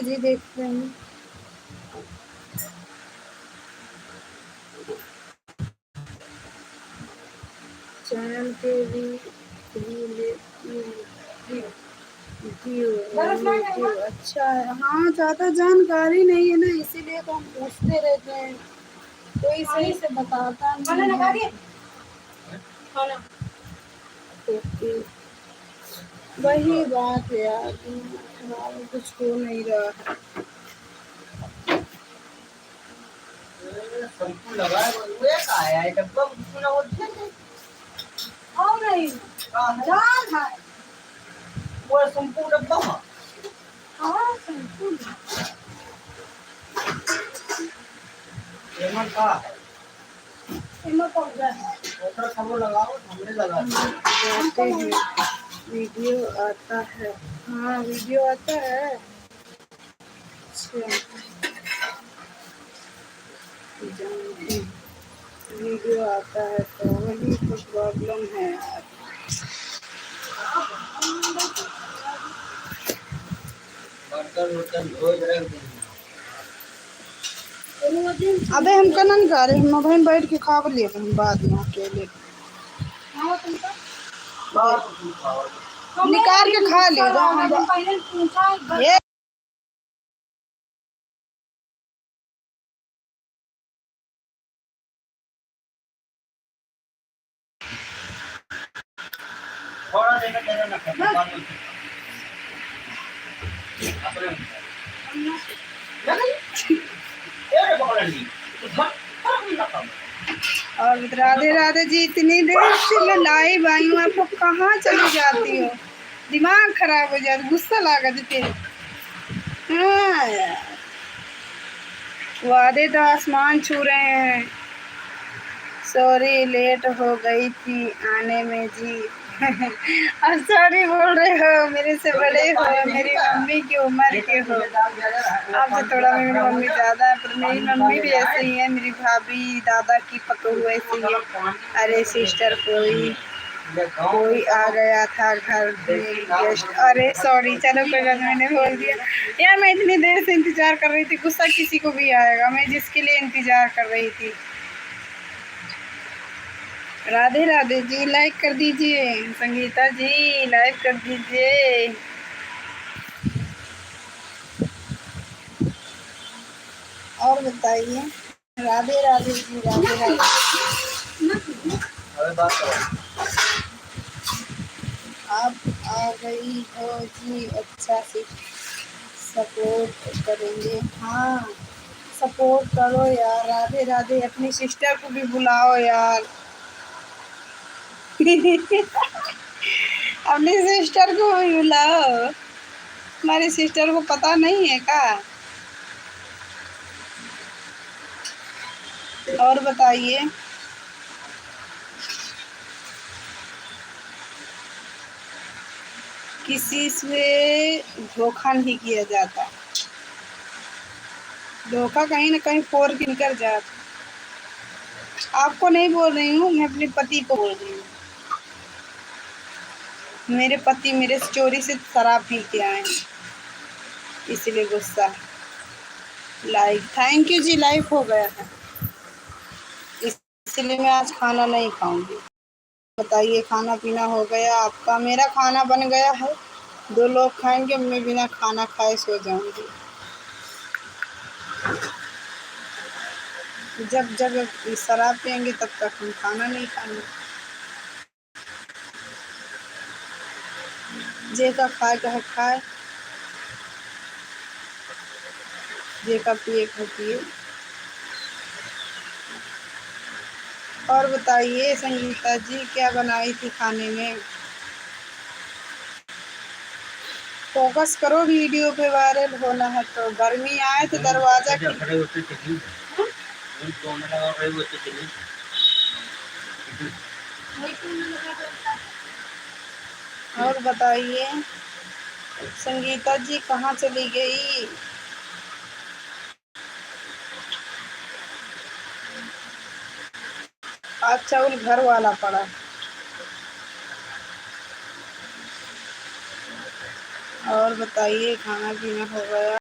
जी देखते हैं। चैनल के वीडियो अच्छा है। हाँ, ज़्यादा जानकारी नहीं है ना, इसीलिए तो हम पूछते रहते हैं, कोई सही से बताता नहीं है। वही बात है यार, कुछ हो नहीं रहा है। वीडियो आता है। हाँ, वीडियो आता है। अच्छा, वीडियो आता है तो वही तो प्रॉब्लम है यार। अबे हम कना नहीं खा रहे, हम बहन बैठ के खा लिए हम बाद में अकेले निकाल के खा लियो। ये और राधे राधे जी, इतनी देर से मैं लाइव आई हूँ, आप लोग कहाँ चली जाती हो? दिमाग खराब हो जाता, गुस्सा लगा देते। हाँ यार, वादे तो आसमान छू रहे हैं। सॉरी, लेट हो गई थी आने में जी। अब सॉरी बोल रहे हो, मेरे से बड़े हो, मेरी मम्मी की उम्र के हो। आपसे थोड़ा मेरी मम्मी ज़्यादा है, पर मेरी मम्मी भी ऐसे ही है, मेरी भाभी दादा की पतोह ऐसी है। अरे सिस्टर, कोई आ गया था घर में गेस्ट। अरे सॉरी, चलो कोई बात, मैंने बोल दिया यार। मैं इतनी देर से इंतज़ार कर रही थी, गुस्सा किसी को भी आएगा, मैं जिसके लिए इंतज़ार कर रही थी। राधे राधे जी, लाइक कर दीजिए। संगीता जी, लाइक कर दीजिए। और बताइए। राधे राधे जी, राधे राधे। आप आ गई हो जी, अच्छा से सपोर्ट करेंगे। हाँ, सपोर्ट करो यार। राधे राधे, अपनी सिस्टर को भी बुलाओ यार। अपनी सिस्टर को भी बुलाओ। हमारी सिस्टर को पता नहीं है क्या? और बताइए। किसी से धोखा नहीं किया जाता, धोखा कहीं ना कहीं फोड़ के निकल जाता। आपको नहीं बोल रही हूँ, मैं अपने पति को बोल रही हूँ। मेरे पति मेरे से चोरी से शराब पी के आए, इसलिए गुस्सा है। लाइक, थैंक यू जी, लाइक हो गया है, इसलिए मैं आज खाना नहीं खाऊंगी। बताइए, खाना पीना हो गया आपका? मेरा खाना बन गया है, 2 लोग खाएंगे, मैं बिना खाना खाए सो जाऊंगी। जब जब शराब पियेंगे तब तक हम खाना नहीं खाएंगे। जेका खाए कहे खाए, जेका पिए कहे पिए। और बताइए संगीता जी, क्या बनाई थी खाने में? फोकस करो वीडियो पे, वायरल होना है तो। गर्मी आए तो दरवाजा और बताइए संगीता जी, कहाँ चली गई? आज चावल घर वाला पड़ा। और बताइए, खाना पीना हो गया?